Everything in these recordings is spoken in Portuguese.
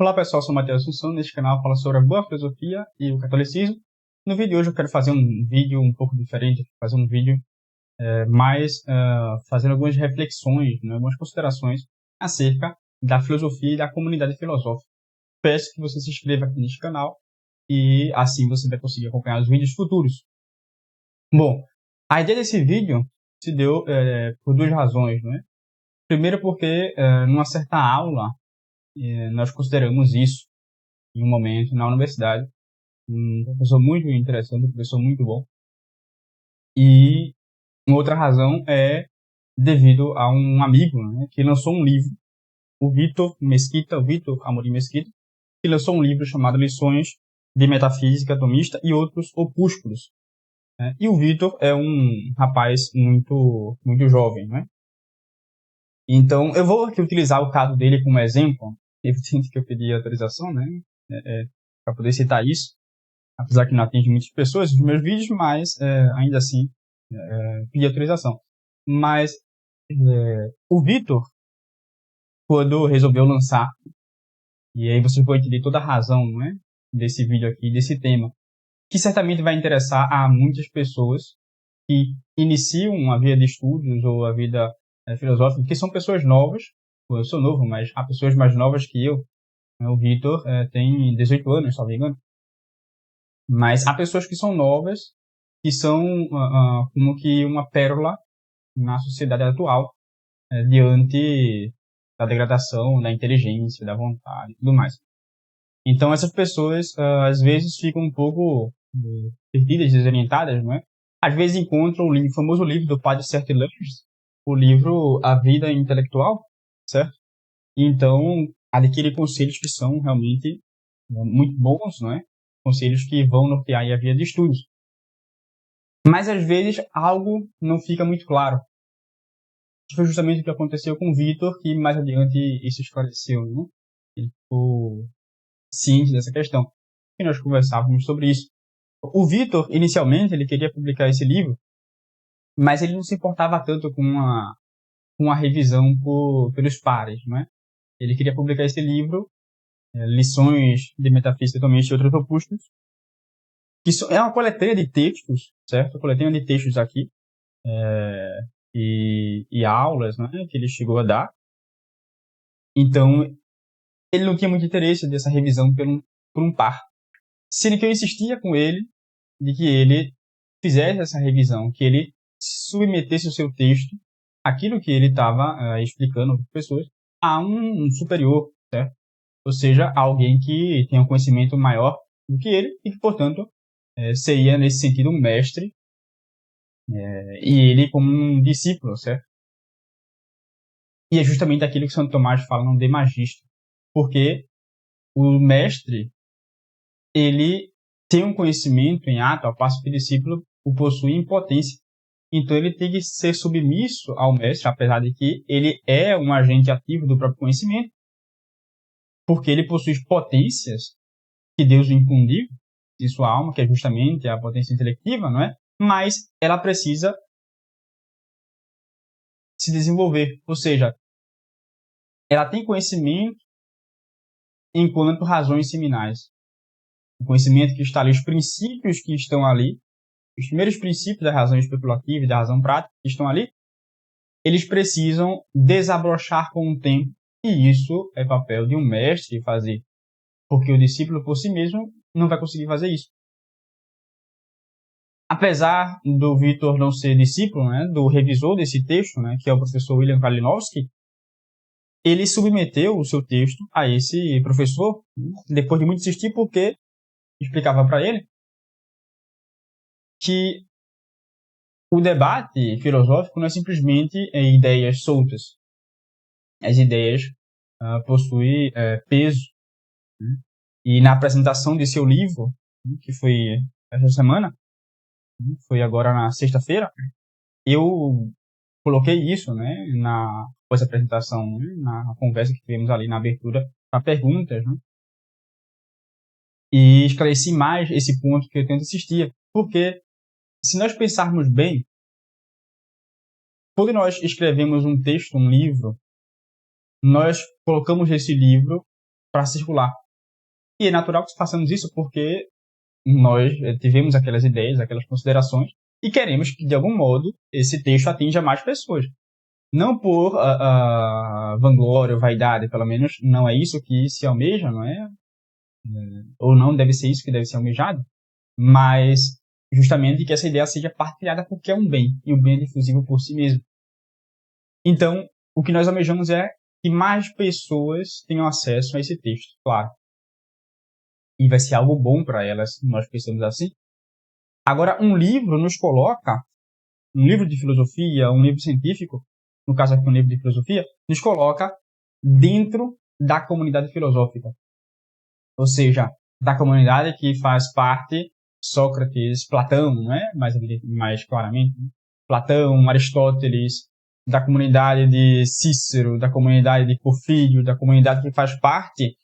Olá pessoal, sou o Matheus Assunção. Neste canal fala sobre a boa filosofia e o catolicismo. No vídeo de hoje eu quero fazer um vídeo um pouco diferente, fazer um vídeo mais fazendo algumas reflexões, né, algumas considerações acerca da filosofia e da comunidade filosófica. Peço que você se inscreva aqui neste canal e assim você vai conseguir acompanhar os vídeos futuros. Bom, a ideia desse vídeo se deu por duas razões, né? Primeiro porque numa certa aula nós consideramos isso em um momento na universidade, um professor muito interessante, um professor muito bom. E uma outra razão é devido a um amigo, né, que lançou um livro, o Vitor Amorim Mesquita, que lançou um livro chamado Lições de Metafísica Atomista e Outros Opúsculos. Né? E o Vitor é um rapaz muito jovem, né? Então, eu vou aqui utilizar o caso dele como exemplo, evidente que eu pedi autorização, né, para poder citar isso, apesar que não atinge muitas pessoas nos meus vídeos, mas ainda assim pedi autorização. Mas o Vitor, quando resolveu lançar, e aí você pode entender toda a razão, né, desse vídeo aqui, desse tema, que certamente vai interessar a muitas pessoas que iniciam a vida de estudos ou a vida filosófica, que são pessoas novas. Eu sou novo, mas há pessoas mais novas que eu. O Vitor tem 18 anos, se não me engano. Mas há pessoas que são novas, que são como que uma pérola na sociedade atual, diante da degradação da inteligência, da vontade e tudo mais. Então, essas pessoas, às vezes, ficam um pouco perdidas, desorientadas, não é? Às vezes encontram o famoso livro do padre Sertillanges, o livro A Vida Intelectual, certo? E então, adquire conselhos que são realmente muito bons, não é? Conselhos que vão nortear a via de estudos. Mas, às vezes, algo não fica muito claro. Isso foi justamente o que aconteceu com o Vitor, que mais adiante isso esclareceu, né? Ele ficou ciente dessa questão. E nós conversávamos sobre isso. O Vitor, inicialmente, ele queria publicar esse livro, mas ele não se importava tanto com uma revisão pelos pares, não é? Ele queria publicar esse livro, Lições de Metafísica Atomista e Outros Opúsculos, que é uma coletânea de textos, certo? Uma coletânea de textos aqui, e aulas, né, que ele chegou a dar. Então, ele não tinha muito interesse dessa revisão por um par. Sendo que eu insistia com ele de que ele fizesse essa revisão, que ele submetesse o seu texto, aquilo que ele estava explicando para as pessoas, a um superior, certo? Ou seja, alguém que tenha um conhecimento maior do que ele e que, portanto, seria, nesse sentido, um mestre, e ele como um discípulo, certo? E é justamente aquilo que Santo Tomás fala no De Magister, porque o mestre, ele tem um conhecimento em ato, ao passo que o discípulo o possui em potência. Então ele tem que ser submisso ao mestre, apesar de que ele é um agente ativo do próprio conhecimento, porque ele possui potências que Deus lhe infundiu em sua alma, que é justamente a potência intelectiva, não é? Mas ela precisa se desenvolver, ou seja, ela tem conhecimento enquanto razões seminais. O conhecimento que está ali, os princípios que estão ali, os primeiros princípios da razão especulativa e da razão prática que estão ali, eles precisam desabrochar com o tempo, e isso é papel de um mestre fazer, porque o discípulo por si mesmo não vai conseguir fazer isso. Apesar do Vitor não ser discípulo, né, do revisor desse texto, né, que é o professor William Kalinowski, ele submeteu o seu texto a esse professor, depois de muito insistir, porque explicava para ele que o debate filosófico não é simplesmente ideias soltas. As ideias possuem peso. Né? E na apresentação de seu livro, que foi essa semana, foi agora na sexta-feira, eu coloquei isso, né, após a apresentação, né, na conversa que tivemos ali na abertura para perguntas, né, e esclareci mais esse ponto que eu tento insistir, porque se nós pensarmos bem, quando nós escrevemos um texto, um livro, nós colocamos esse livro para circular. E é natural que façamos isso porque nós tivemos aquelas ideias, aquelas considerações, e queremos que, de algum modo, esse texto atinja mais pessoas. Não por vanglória ou vaidade, pelo menos não é isso que se almeja, não é? Ou não deve ser isso que deve ser almejado, mas justamente que essa ideia seja partilhada porque é um bem, e o bem é difusível por si mesmo. Então, o que nós almejamos é que mais pessoas tenham acesso a esse texto, claro. E vai ser algo bom para elas, nós pensamos assim. Agora, um livro nos coloca, um livro de filosofia, um livro científico, no caso aqui um livro de filosofia, nos coloca dentro da comunidade filosófica. Ou seja, da comunidade que faz parte Sócrates, Platão, não é? Mais claramente, Platão, Aristóteles, da comunidade de Cícero, da comunidade de Porfírio, da comunidade que faz parte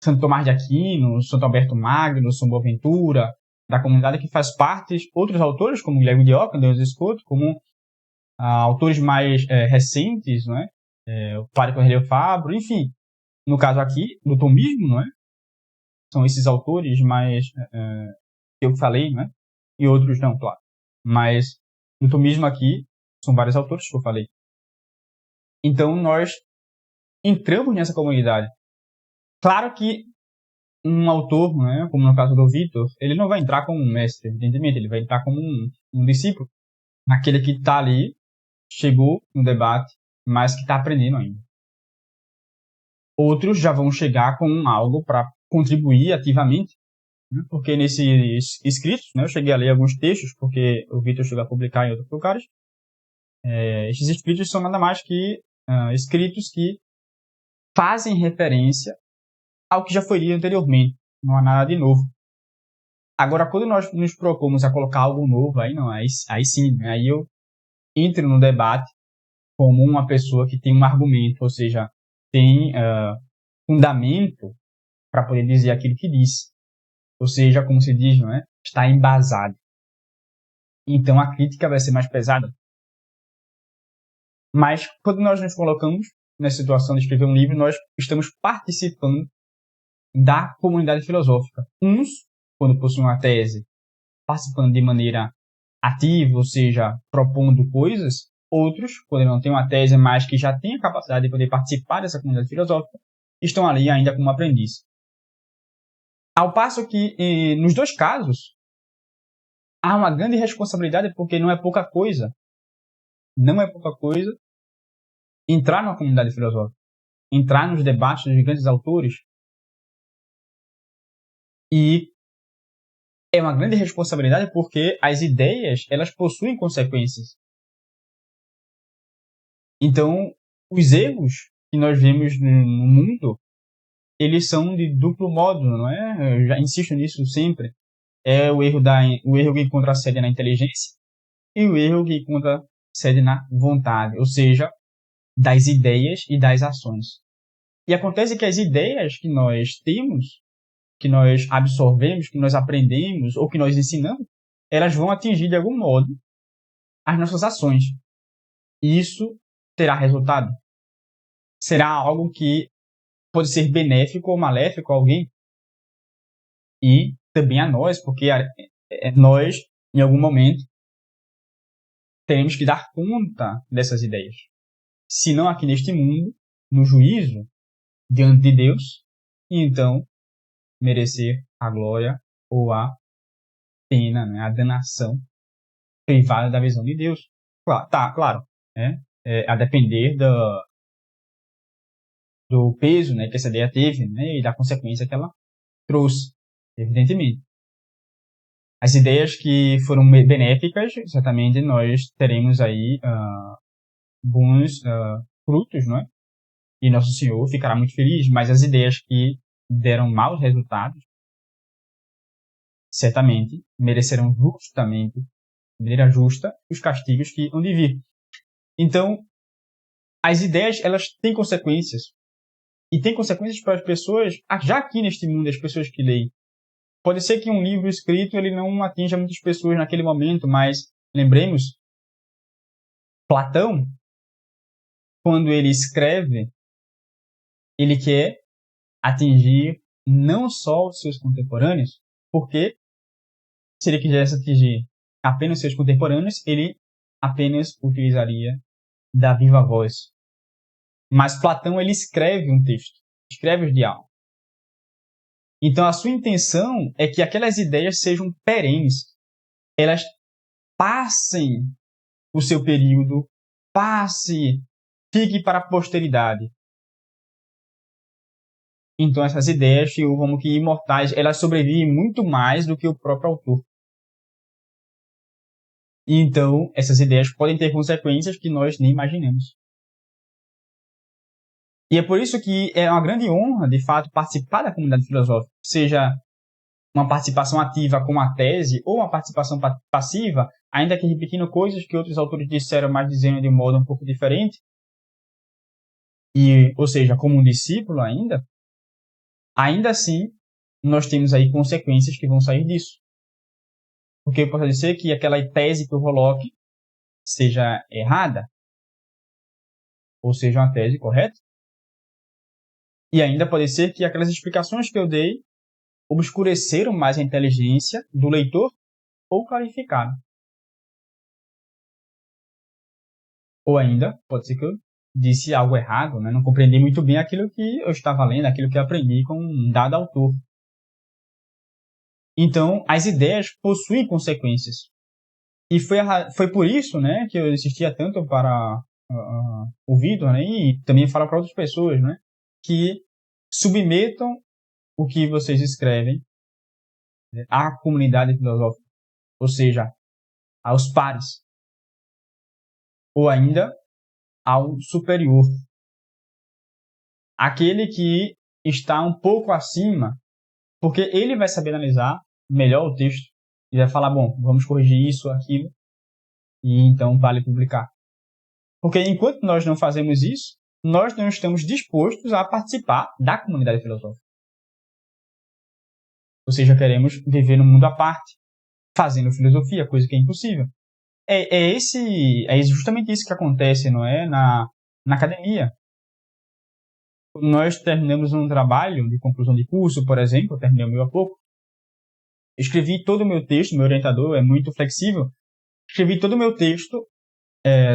Santo Tomás de Aquino, Santo Alberto Magno, São Boaventura, da comunidade que faz parte outros autores, como Guilherme de Ockham, Deus Escoto, como autores mais recentes, não é? O Padre Cornélio Fabro, enfim. No caso aqui, do tomismo, não é? São esses autores mais que eu falei, não é? E outros não, claro. Mas no tomismo aqui, são vários autores que eu falei. Então, nós entramos nessa comunidade. Claro que um autor, né, como no caso do Vitor, ele não vai entrar como um mestre, evidentemente, ele vai entrar como um discípulo, naquele que está ali, chegou no debate, mas que está aprendendo ainda. Outros já vão chegar com algo para contribuir ativamente, né, porque nesses escritos, né, eu cheguei a ler alguns textos, porque o Vitor chegou a publicar em outros lugares, esses escritos são nada mais que escritos que fazem referência ao que já foi lido anteriormente. Não há nada de novo. Agora, quando nós nos propomos a colocar algo novo, aí sim, né? Aí eu entro no debate como uma pessoa que tem um argumento, ou seja, tem fundamento para poder dizer aquilo que diz. Ou seja, como se diz, não é? Está embasado. Então, a crítica vai ser mais pesada. Mas, quando nós nos colocamos nessa situação de escrever um livro, nós estamos participando da comunidade filosófica. Uns, quando possuem uma tese, participando de maneira ativa, ou seja, propondo coisas. Outros, quando não têm uma tese, mas que já têm a capacidade de poder participar dessa comunidade filosófica, estão ali ainda como aprendiz. Ao passo que, nos dois casos, há uma grande responsabilidade, porque não é pouca coisa. Não é pouca coisa entrar numa comunidade filosófica, entrar nos debates dos grandes autores. E é uma grande responsabilidade porque as ideias, elas possuem consequências. Então, os erros que nós vemos no mundo, eles são de duplo modo, não é? Eu já insisto nisso sempre. É o erro que encontra sede na inteligência e o erro que encontra sede na vontade, ou seja, das ideias e das ações. E acontece que as ideias que nós temos, que nós absorvemos, que nós aprendemos ou que nós ensinamos, elas vão atingir de algum modo as nossas ações. E isso terá resultado. Será algo que pode ser benéfico ou maléfico a alguém. E também a nós, porque nós, em algum momento, teremos que dar conta dessas ideias. Se não aqui neste mundo, no juízo, diante de Deus, e então merecer a glória ou a pena, né, a danação privada da visão de Deus. Claro, né, a depender do peso, né, que essa ideia teve, né, e da consequência que ela trouxe, evidentemente. As ideias que foram benéficas, certamente nós teremos aí bons frutos, não é? E Nosso Senhor ficará muito feliz. Mas as ideias que deram maus resultados, certamente merecerão justamente, de maneira justa, os castigos que hão de vir. Então, as ideias, elas têm consequências. E têm consequências para as pessoas, já aqui neste mundo, as pessoas que leem. Pode ser que um livro escrito ele não atinja muitas pessoas naquele momento, mas lembremos, Platão, quando ele escreve ele quer atingir não só os seus contemporâneos, porque se ele quisesse atingir apenas seus contemporâneos, ele apenas utilizaria da viva voz. Mas Platão, ele escreve um texto, escreve os diálogos. Então, a sua intenção é que aquelas ideias sejam perenes, elas passem o seu período, fique para a posteridade. Então, essas ideias, como que imortais, elas sobrevivem muito mais do que o próprio autor. Então, essas ideias podem ter consequências que nós nem imaginamos. E é por isso que é uma grande honra, de fato, participar da comunidade filosófica, seja uma participação ativa com a tese ou uma participação passiva, ainda que repetindo coisas que outros autores disseram, mas dizendo de um modo um pouco diferente, ou seja, como um discípulo ainda assim, nós temos aí consequências que vão sair disso. Porque pode ser que aquela tese que eu coloque seja errada, ou seja, uma tese correta, e ainda pode ser que aquelas explicações que eu dei obscureceram mais a inteligência do leitor ou clarificaram. Ou ainda, pode ser que eu disse algo errado, né? Não compreendi muito bem aquilo que eu estava lendo, aquilo que eu aprendi com um dado autor. Então, as ideias possuem consequências. E foi por isso, né, que eu insistia tanto para o Vitor, né, e também falar para outras pessoas, né, que submetam o que vocês escrevem, né, à comunidade filosófica, ou seja, aos pares, ou ainda ao superior. Aquele que está um pouco acima, porque ele vai saber analisar melhor o texto e vai falar, bom, vamos corrigir isso, aquilo, e então vale publicar. Porque enquanto nós não fazemos isso, nós não estamos dispostos a participar da comunidade filosófica. Ou seja, queremos viver num mundo à parte, fazendo filosofia, coisa que é impossível. É justamente isso que acontece, não é? Na academia. Nós terminamos um trabalho de conclusão de curso, por exemplo, eu terminei o meu há pouco, escrevi todo o meu texto, meu orientador é muito flexível, escrevi todo o meu texto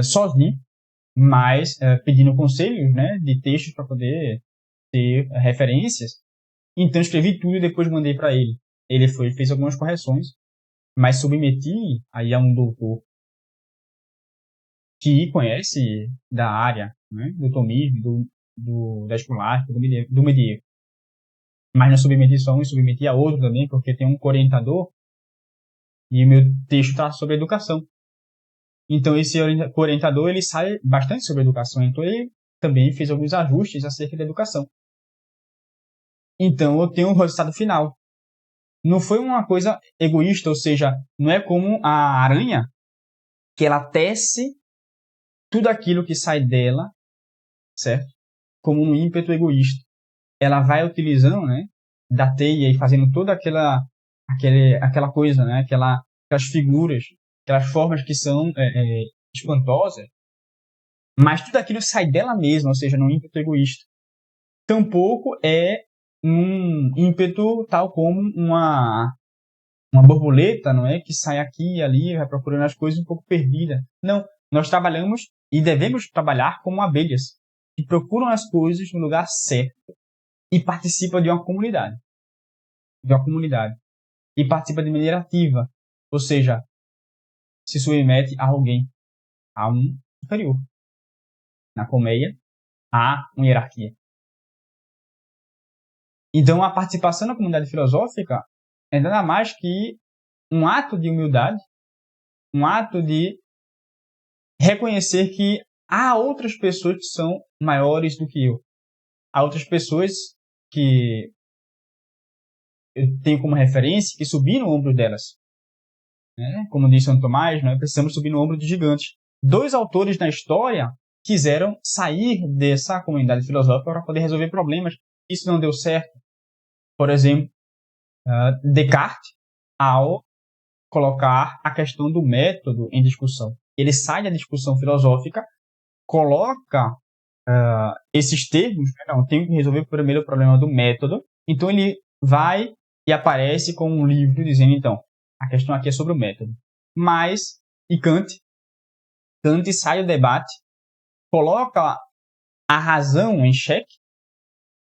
sozinho, mas pedindo conselhos, né, de textos para poder ter referências. Então escrevi tudo e depois mandei para ele. Ele fez algumas correções, mas submeti aí a um doutor que conhece da área, né, do tomismo, da escolática, do medievo. Mas não submeti só um, submeti a outro também, porque tem um orientador e o meu texto está sobre educação. Então esse orientador ele sabe bastante sobre educação, então ele também fez alguns ajustes acerca da educação. Então eu tenho um resultado final. Não foi uma coisa egoísta, ou seja, não é como a aranha, que ela tece tudo aquilo que sai dela, certo? Como um ímpeto egoísta. Ela vai utilizando, né, da teia e fazendo toda aquela coisa, né, aquelas figuras, aquelas formas que são espantosas, mas tudo aquilo sai dela mesma, ou seja, num ímpeto egoísta. Tampouco é um ímpeto tal como uma borboleta, não é? Que sai aqui e ali, vai procurando as coisas um pouco perdida. Não, nós trabalhamos e devemos trabalhar como abelhas, que procuram as coisas no lugar certo e participam de uma comunidade. E participa de maneira ativa, ou seja, se submete a alguém, a um superior. Na colmeia, há uma hierarquia. Então, a participação na comunidade filosófica é nada mais que um ato de humildade, um ato de reconhecer que há outras pessoas que são maiores do que eu. Há outras pessoas que eu tenho como referência que subir no ombro delas. Né? Como disse Santo Tomás, nós precisamos subir no ombro de gigantes. 2 autores na história quiseram sair dessa comunidade filosófica para poder resolver problemas. Isso não deu certo. Por exemplo, Descartes, ao colocar a questão do método em discussão. Ele sai da discussão filosófica, coloca esses termos, não, tenho que resolver primeiro o problema do método. Então ele vai e aparece com um livro dizendo, então, a questão aqui é sobre o método. Mas, e Kant sai do debate, coloca a razão em xeque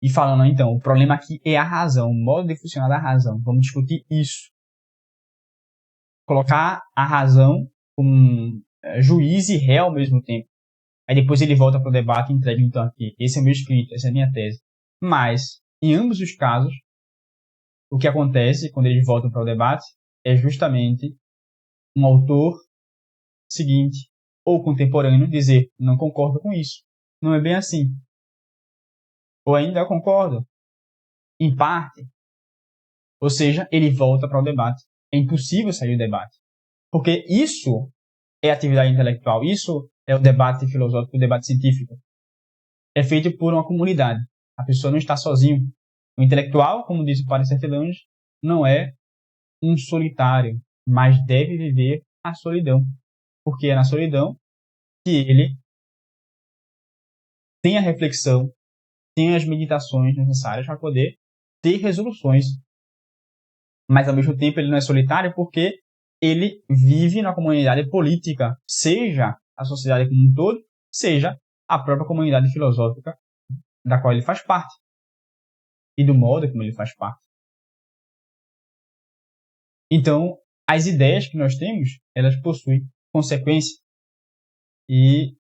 e falando, então, o problema aqui é a razão, o modo de funcionar da razão. Vamos discutir isso. Colocar a razão como juiz e réu ao mesmo tempo. Aí depois ele volta para o debate e entrega, então, aqui. Esse é o meu escrito, essa é a minha tese. Mas, em ambos os casos, o que acontece quando eles voltam para o debate é justamente um autor seguinte ou contemporâneo dizer, não concordo com isso. Não é bem assim. Ou ainda concordo, em parte. Ou seja, ele volta para o debate. É impossível sair do debate. Porque isso é atividade intelectual, isso é o debate filosófico, o debate científico. É feito por uma comunidade. A pessoa não está sozinha. O intelectual, como disse o padre Sertilhões, não é um solitário, mas deve viver a solidão. Porque é na solidão que ele tem a reflexão, tem as meditações necessárias para poder ter resoluções. Mas, ao mesmo tempo, ele não é solitário porque ele vive na comunidade política, seja a sociedade como um todo, seja a própria comunidade filosófica da qual ele faz parte e do modo como ele faz parte. Então, as ideias que nós temos, elas possuem consequência. E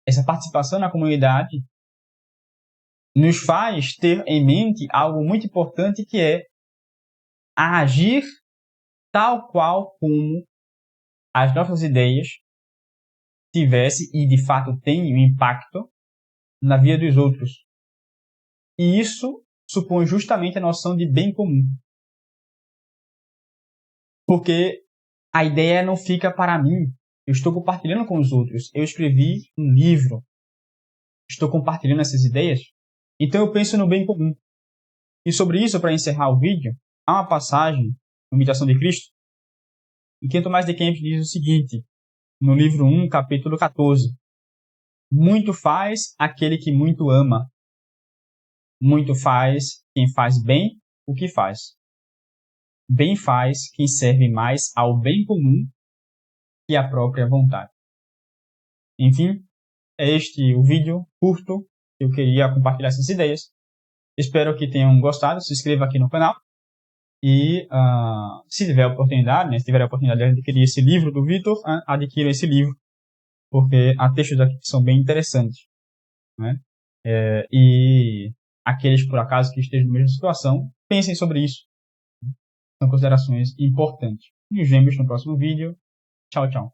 essa participação na comunidade nos faz ter em mente algo muito importante, que é agir tal qual como as nossas ideias tivessem e de fato têm um impacto na vida dos outros. E isso supõe justamente a noção de bem comum. Porque a ideia não fica para mim. Eu estou compartilhando com os outros. Eu escrevi um livro. Estou compartilhando essas ideias. Então eu penso no bem comum. E sobre isso, para encerrar o vídeo, há uma passagem na Imitação de Cristo, em que Tomás de Kempis diz o seguinte, no livro 1, capítulo 14. Muito faz aquele que muito ama. Muito faz quem faz bem o que faz. Bem faz quem serve mais ao bem comum que à própria vontade. Enfim, é este o vídeo curto que eu queria compartilhar essas ideias. Espero que tenham gostado. Se inscreva aqui no canal. E se tiver a oportunidade, se tiver a oportunidade de adquirir esse livro do Vitor, adquira esse livro, porque há textos aqui que são bem interessantes. Né? E aqueles, por acaso, que estejam na mesma situação, pensem sobre isso. São considerações importantes. E nos vemos no próximo vídeo. Tchau, tchau.